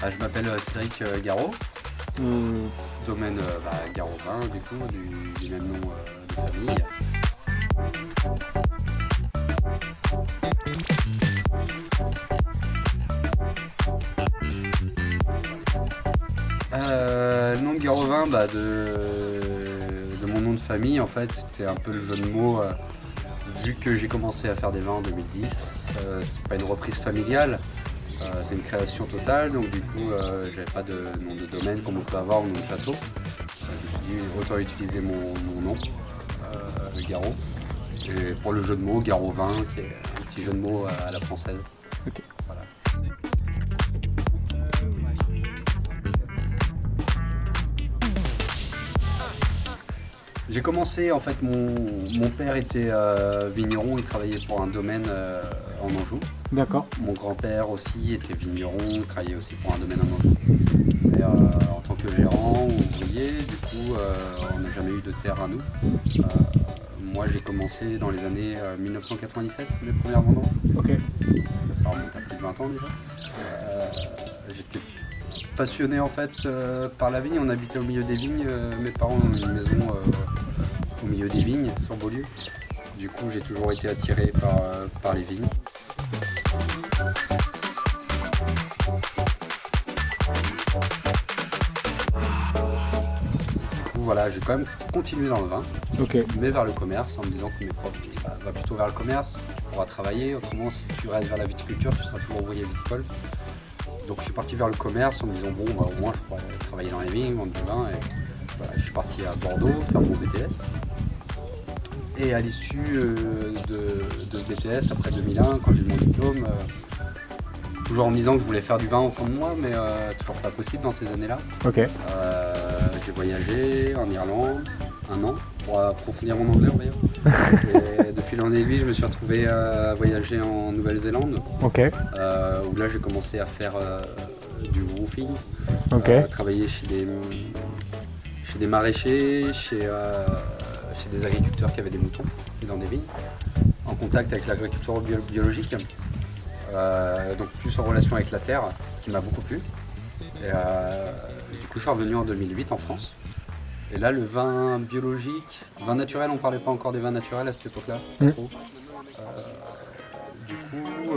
Je m'appelle Cédric Garot, domaine Garovin du coup, du même nom de famille. Le nom de Garovin, de mon nom de famille en fait, c'était un peu le jeu de mots vu que j'ai commencé à faire des vins en 2010. C'est pas une reprise familiale. C'est une création totale, donc du coup j'avais pas de nom de domaine comme on peut avoir ou nom de château. Je me suis dit autant utiliser mon nom, le Garot. Et pour le jeu de mots, Garovin, qui est un petit jeu de mots à la française. Okay. Voilà. J'ai commencé, en fait, mon père était vigneron, il travaillait pour un domaine en Anjou. D'accord. Mon grand-père aussi était vigneron, il travaillait aussi pour un domaine en Anjou. Et, en tant que gérant ou ouvrier, du coup, on n'a jamais eu de terre à nous. Moi, j'ai commencé dans les années 1997, les premières vendanges. Ok. Ça remonte à plus de 20 ans déjà. J'étais passionné en fait par la vigne. On habitait au milieu des vignes. Mes parents ont une maison au milieu des vignes, sur Beaulieu. Du coup, j'ai toujours été attiré par les vignes. Du coup, voilà, j'ai quand même continué dans le vin, mais vers le commerce, en me disant que mes profs va plutôt vers le commerce, tu pourras travailler. Autrement, si tu restes vers la viticulture, tu seras toujours ouvrier viticole. Donc je suis parti vers le commerce en me disant bon, au moins je pourrais travailler dans les vignes, vendre du vin. Et voilà, je suis parti à Bordeaux faire mon BTS. Et à l'issue de ce BTS, après 2001, quand j'ai eu mon diplôme, toujours en me disant que je voulais faire du vin au fond de moi, mais toujours pas possible dans ces années-là. J'ai voyagé en Irlande 1 an pour approfondir mon anglais, on va dire. Et de fil en aiguille, je me suis retrouvé à voyager en Nouvelle-Zélande, où là j'ai commencé à faire du roofing, travailler chez des maraîchers, chez des agriculteurs qui avaient des moutons et dans des vignes, en contact avec l'agriculture biologique, donc plus en relation avec la terre, ce qui m'a beaucoup plu. Et, du coup je suis revenu en 2008 en France. Et là le vin biologique, vin naturel, on ne parlait pas encore des vins naturels à cette époque-là, pas trop. Du coup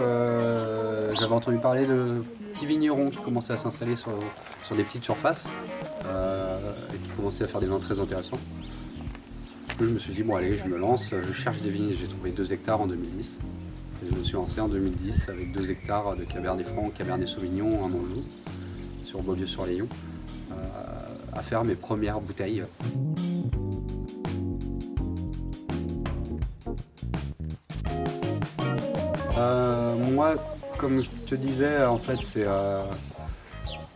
j'avais entendu parler de petits vignerons qui commençaient à s'installer sur des petites surfaces et qui commençaient à faire des vins très intéressants. Du coup je me suis dit bon allez, je me lance, je cherche des vignes. J'ai trouvé 2 hectares en 2010. Et je me suis lancé en 2010 avec 2 hectares de Cabernet Franc, Cabernet Sauvignon en Anjou, sur Beaulieu-sur-Layon, à faire mes premières bouteilles. Moi, comme je te disais, en fait, c'est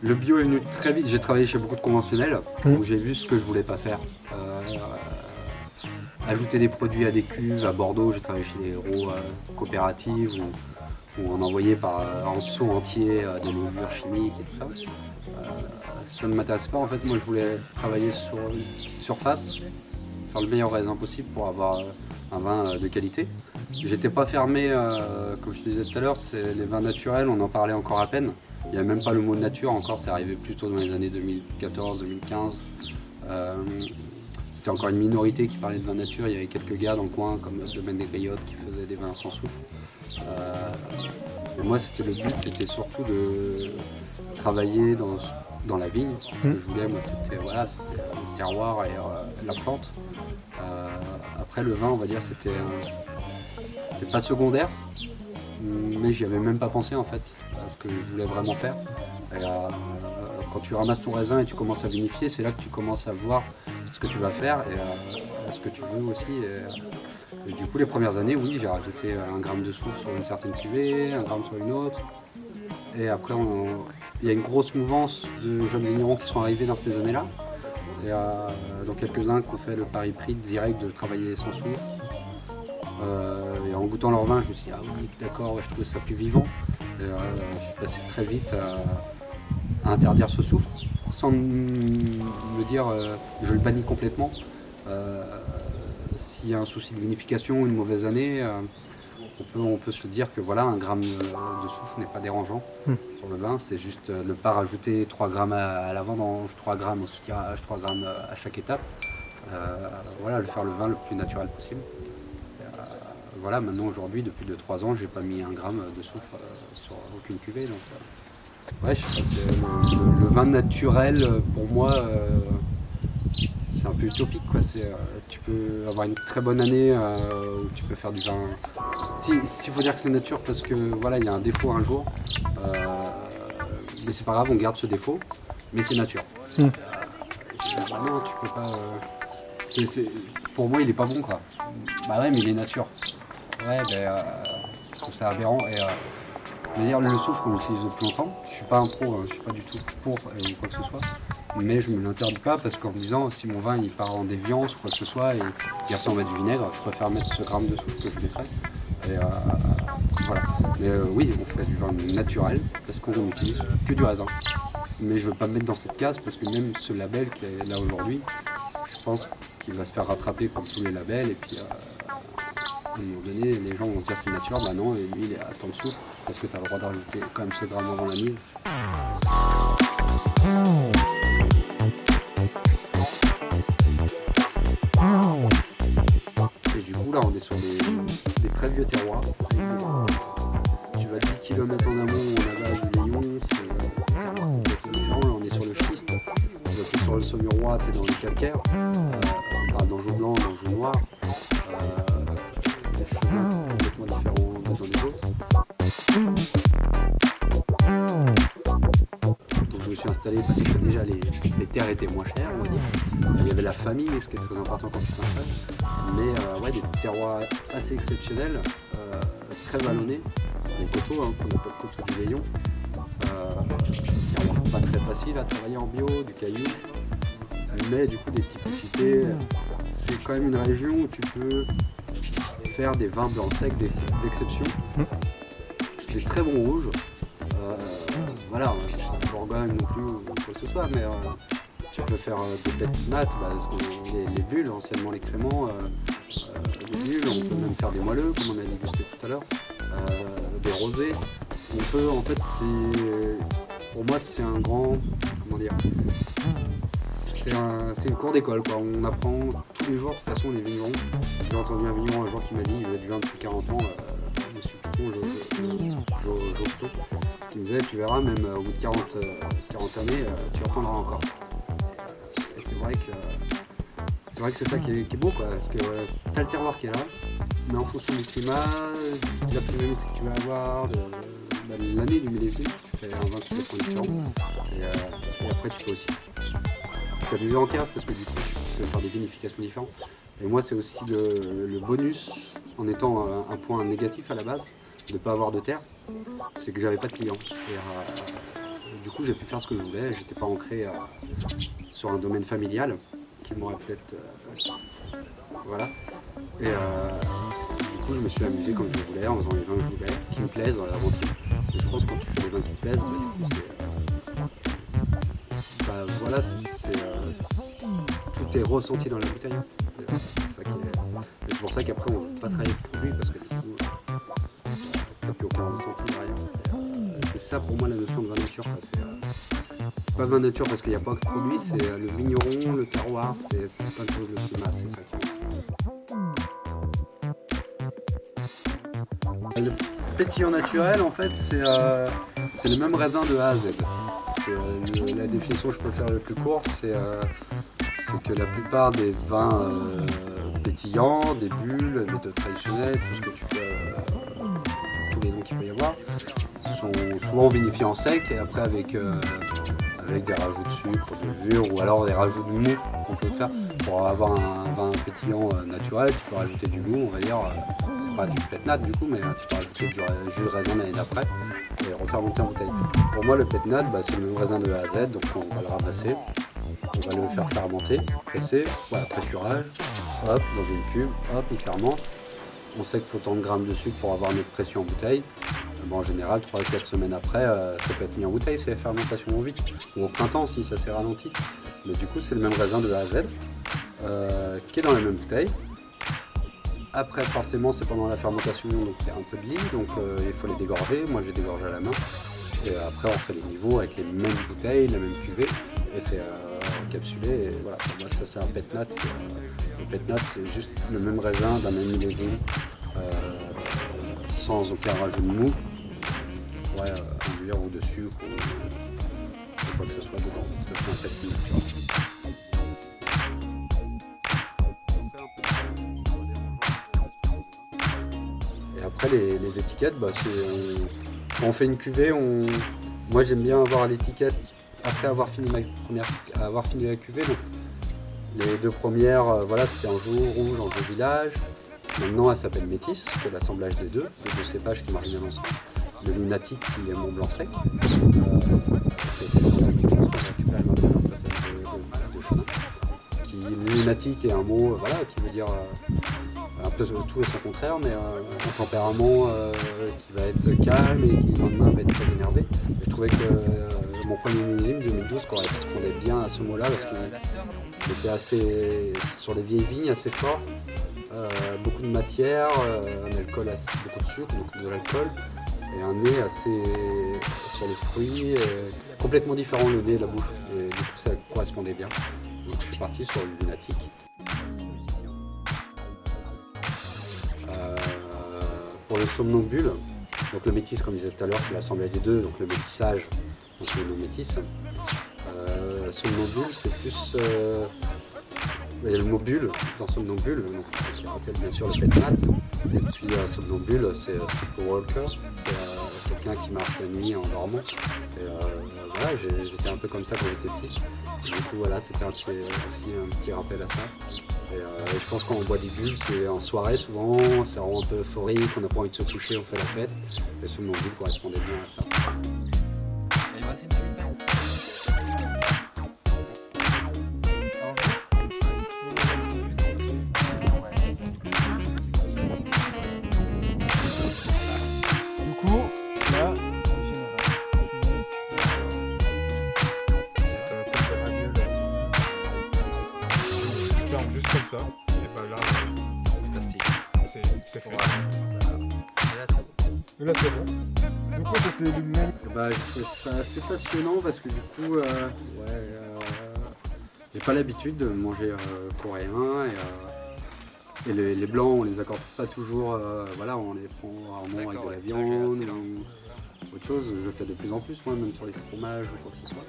le bio est venu très vite. J'ai travaillé chez beaucoup de conventionnels, où j'ai vu ce que je voulais pas faire. Ajouter des produits à des cuves à Bordeaux, j'ai travaillé chez des héros coopératives où on envoyait en seau entier des levures chimiques et tout ça. Ça ne m'intéresse pas en fait, moi je voulais travailler sur une petite surface, faire le meilleur raisin possible pour avoir un vin de qualité. J'étais pas fermé, comme je te disais tout à l'heure, c'est les vins naturels, on en parlait encore à peine. Il n'y avait même pas le mot nature encore, c'est arrivé plutôt dans les années 2014-2015. C'était encore une minorité qui parlait de vin nature, il y avait quelques gars dans le coin comme le domaine des Griottes qui faisaient des vins sans soufre. Mais moi le but c'était surtout de travailler dans la vigne. Ce que je voulais moi c'était le terroir et la plante. Après le vin on va dire c'était pas secondaire, mais j'y avais même pas pensé en fait à ce que je voulais vraiment faire. Et, quand tu ramasses ton raisin et tu commences à vinifier, c'est là que tu commences à voir ce que tu vas faire et ce que tu veux aussi. Et du coup, les premières années, oui, j'ai rajouté 1 gramme de soufre sur une certaine cuvée, 1 gramme sur une autre. Et après, il y a une grosse mouvance de jeunes vignerons qui sont arrivés dans ces années-là. Et donc quelques-uns qui ont fait le pari pris direct de travailler sans soufre. Et en goûtant leur vin, je me suis dit, ah oui, d'accord, ouais, je trouvais ça plus vivant. Et je suis passé très vite à interdire ce soufre, sans me dire je le bannis complètement. S'il y a un souci de vinification ou une mauvaise année, on peut se dire que voilà, 1 gramme de soufre n'est pas dérangeant sur le vin. C'est juste ne pas rajouter 3 grammes à la vendange, 3 grammes au soutirage, 3 grammes à chaque étape. Voilà, faire le vin le plus naturel possible. Voilà, maintenant aujourd'hui, depuis 2-3 ans, j'ai pas mis 1 gramme de soufre sur aucune cuvée. Donc, ouais, je sais pas, le vin naturel, pour moi, c'est un peu utopique, quoi. Tu peux avoir une très bonne année où tu peux faire du vin. S'il faut dire que c'est nature, parce que voilà, il y a un défaut un jour, mais c'est pas grave, on garde ce défaut, mais c'est nature. Non, tu peux pas. Pour moi, il est pas bon, quoi. Bah ouais, mais il est nature. Ouais, je trouve ça aberrant. D'ailleurs, le soufre, on l'utilise depuis longtemps. Je suis pas un pro, je suis pas du tout pour quoi que ce soit. Mais je me l'interdis pas parce qu'en me disant, si mon vin il part en déviance ou quoi que ce soit et il ressemble à du vinaigre, je préfère mettre ce gramme de soufre que je mettrais. Et voilà. Mais oui, on fait du vin naturel parce qu'on n'utilise que du raisin. Mais je veux pas me mettre dans cette case parce que même ce label qui est là aujourd'hui, je pense qu'il va se faire rattraper comme tous les labels. Et puis à un moment donné, les gens vont se dire c'est nature, bah non, et lui il est à tant de soufre parce que tu as le droit de rajouter quand même ce gramme avant la mise. Et du coup là on est sur des très vieux terroirs. Tu vas 10 km en amont, en aval du Léon, c'est un terroir complètement différent. Là on est sur le schiste, tu vas plus sur le Saumurois, tu es dans le calcaire, d'Anjou blanc, d'Anjou noir. Des chemins complètement différents des uns des autres. Donc je me suis installé parce que déjà les terres étaient moins chères, on va dire. Il y avait la famille, ce qui est très important quand tu t'installes. Mais ouais, des terroirs assez exceptionnels, très vallonnés. Des coteaux, qu'on appelle coteaux du Léon. Terroirs pas très faciles à travailler en bio, du caillou. Mais du coup des typicités. C'est quand même une région où tu peux faire des vins blancs secs d'exception. Des très bons rouges. Voilà, c'est pas Bourgogne non plus ou quoi que ce soit, mais tu peux faire des bêtes mat, les bulles, anciennement les créments, des bulles, on peut même faire des moelleux, comme on a dégusté tout à l'heure, des rosés. On peut, en fait, pour moi, c'est un grand, comment dire, c'est une cour d'école, quoi. On apprend tous les jours, de toute façon, les vignerons. J'ai entendu un vigneron un jour qui m'a dit, il a du vin depuis 40 ans, monsieur Piton, Jocto, qui me disait, tu verras, même au bout de 40 années, tu apprendras encore. Et c'est vrai que c'est ça qui est beau, quoi, parce que tu as le terroir qui est là, mais en fonction du climat, de la pluviométrie que tu vas avoir, de l'année du millésime, tu fais un vin complètement différent. Et après, tu peux aussi t'amuser en cave, parce que du coup, tu peux faire des vinifications différentes. Et moi, c'est aussi le bonus, en étant un point négatif à la base, de ne pas avoir de terre, c'est que j'avais pas de clients. Du coup, j'ai pu faire ce que je voulais, j'étais pas ancré sur un domaine familial qui m'aurait peut-être... voilà. Et du coup, je me suis amusé comme je voulais, en faisant les vins que je voulais, qui me plaisent avant tout. Et je pense que quand tu fais des vins qui te plaisent, du coup, voilà, tout est ressenti dans la bouteille. C'est pour ça qu'après, on ne veut pas travailler avec le produit, parce que du coup, t'as plus aucun ressenti derrière. C'est ça pour moi la notion de vin nature. C'est pas vin nature parce qu'il n'y a pas que de produit, c'est le vigneron, le terroir, c'est plein de choses, le climat, c'est ça qui est. Le pétillant naturel, en fait, c'est le même raisin de A à Z. La définition que je peux faire le plus court, c'est que la plupart des vins pétillants, des bulles, méthodes traditionnelles, tout ce que tu peux, tous les noms qu'il peut y avoir, sont souvent vinifiés en sec et après avec avec des rajouts de sucre, de levure ou alors des rajouts de mou qu'on peut faire pour avoir un vin pétillant naturel. Tu peux rajouter du mou, on va dire, c'est pas du plétnat du coup, mais tu peux rajouter du jus de raisin l'année d'après et refaire monter en bouteille. Pour moi, le plétnat, c'est le même raisin de A à Z, donc on va le ramasser, on va le faire fermenter, presser, voilà, pressurage, hop, dans une cuve, hop, il fermente. On sait qu'il faut tant de grammes de sucre pour avoir notre pression en bouteille. En général, 3 à 4 semaines après, ça peut être mis en bouteille, c'est la fermentation vont vite. Ou au printemps si ça s'est ralenti. Mais du coup, c'est le même raisin de A à Z qui est dans la même bouteille. Après, forcément, c'est pendant la fermentation, donc il y a un peu de lit, donc il faut les dégorger. Moi, je les dégorge à la main. Et après, on fait les niveaux avec les mêmes bouteilles, la même cuvée. Et c'est encapsulé. Et voilà, pour moi, ça, c'est un plétnat. Le plétnat, c'est juste le même raisin d'un même millésime, sans aucun rajout de mou. Ouais, induire ou de sucre ou quoi que ce soit dedans. Donc ça, c'est un plétnat. Et après, les étiquettes, quand on fait une cuvée, moi j'aime bien avoir l'étiquette après avoir fini la cuvée. Donc, les deux premières, voilà, c'était en jour rouge, en jour village. Maintenant, elle s'appelle Métis, c'est l'assemblage des deux cépages qui marchent bien ensemble. Le lunatique qui est Mont Blanc sec, le lunatique est un mot qui veut dire un peu tout et son contraire, mais un tempérament qui va être calme et qui le lendemain va être très énervé. Et je trouvais que mon premier millésime 2012 correspondait bien à ce mot-là parce qu'il était assez sur des vieilles vignes assez fort, beaucoup de matière, un alcool beaucoup de sucre, donc de l'alcool. Et un nez assez sur les fruits, complètement différent le nez et la bouche. Et du coup ça correspondait bien. Donc je suis parti sur le lunatique. Pour le somnambule, donc le métis comme je disais tout à l'heure, c'est l'assemblage des deux, donc le métissage, donc le nom métis. Somnambule, c'est plus il y a le mot bulle dans somnambule, donc, qui rappelle bien sûr le plétnat. Et puis somnambule, c'est sleepwalker, c'est quelqu'un qui marche la nuit en dormant. Et voilà, j'étais un peu comme ça quand j'étais petit. Et du coup voilà, c'était aussi un petit rappel à ça. Et je pense quand on boit des bulles, c'est en soirée souvent, c'est vraiment un peu euphorique, on n'a pas envie de se coucher, on fait la fête. Et somnambule correspondait bien à ça. Juste comme ça, c'est pas grave. Fantastique. C'est fait. Et là c'est bon. Du coup ça fait le même. Je trouve ça assez passionnant parce que du coup, j'ai pas l'habitude de manger coréen et les blancs on les accorde pas toujours, on les prend rarement avec de la viande ou autre chose. Je le fais de plus en plus moi, même sur les fromages ou quoi que ce soit.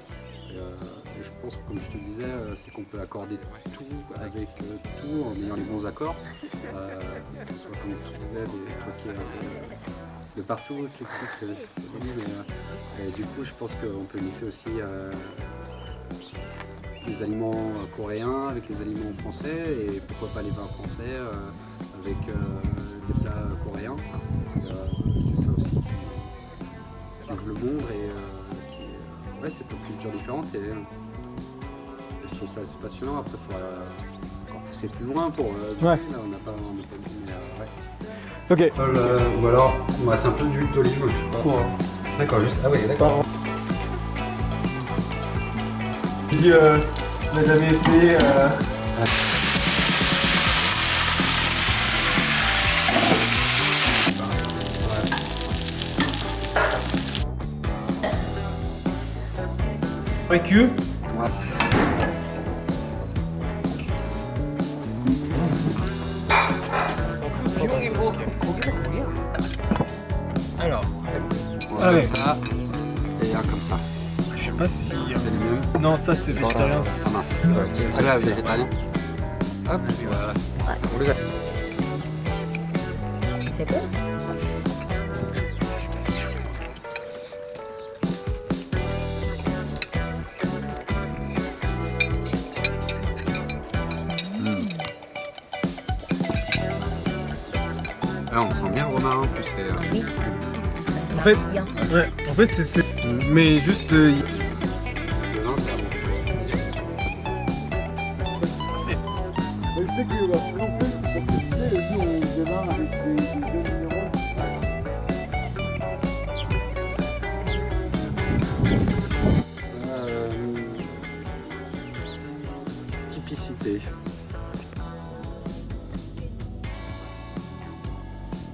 Et je pense, comme je te disais, c'est qu'on peut accorder tout avec tout en ayant les bons accords. Que ce soit comme tu disais, des trucs qui de partout, et du coup je pense qu'on peut mixer aussi les aliments coréens avec les aliments français et pourquoi pas les vins français avec des plats coréens. C'est ça aussi qui joue le monde et c'est plein de cultures différentes et je trouve ça assez passionnant. Après il faudra encore pousser plus loin pour là, on n'a pas dit mais Ok. Ou alors il me reste un peu d'huile d'olive, je sais pas. D'accord, juste. Ah oui, d'accord. On n'a jamais essayé. Précu. Alors. Comme ça. Et un comme ça. Je sais pas si. C'est les mêmes. Non, ça c'est végétarien. Ah mince. C'est ça là, végétarien. Hop, puis voilà. On les a. C'est bon. on sent bien le romarin en plus. Oui. C'est En fait, bien. ouais, en fait c'est... Mais juste... Le vin, c'est vraiment. Je sais que la plus en plus, parce que tu sais, nous on démarre avec des jeux minéraux. Typicité.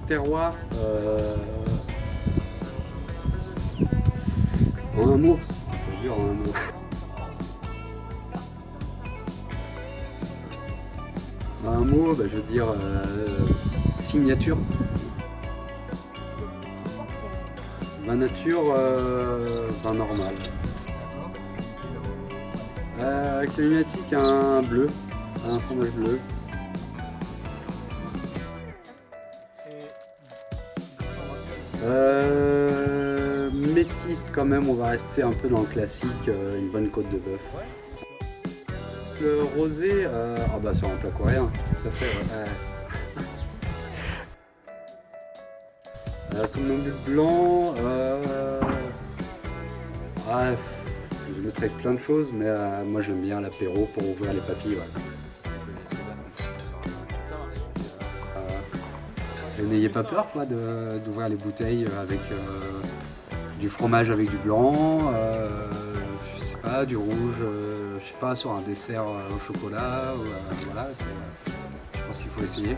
Terroir. En un mot. C'est dur en un mot. En un mot, bah, je veux dire signature. Vin nature, vin normal. Climatique, un bleu, un fromage bleu. Métis quand même, on va rester un peu dans le classique, une bonne côte de bœuf. Le rosé, ah bah c'est un plat coréen, ça fait. Somnambule blanc, je le mettrais avec plein de choses, mais moi j'aime bien l'apéro pour ouvrir les papilles. Ouais. N'ayez pas peur quoi, d'ouvrir les bouteilles avec du fromage avec du blanc, je sais pas, du rouge, je sais pas, sur un dessert au chocolat. Voilà, je pense qu'il faut essayer.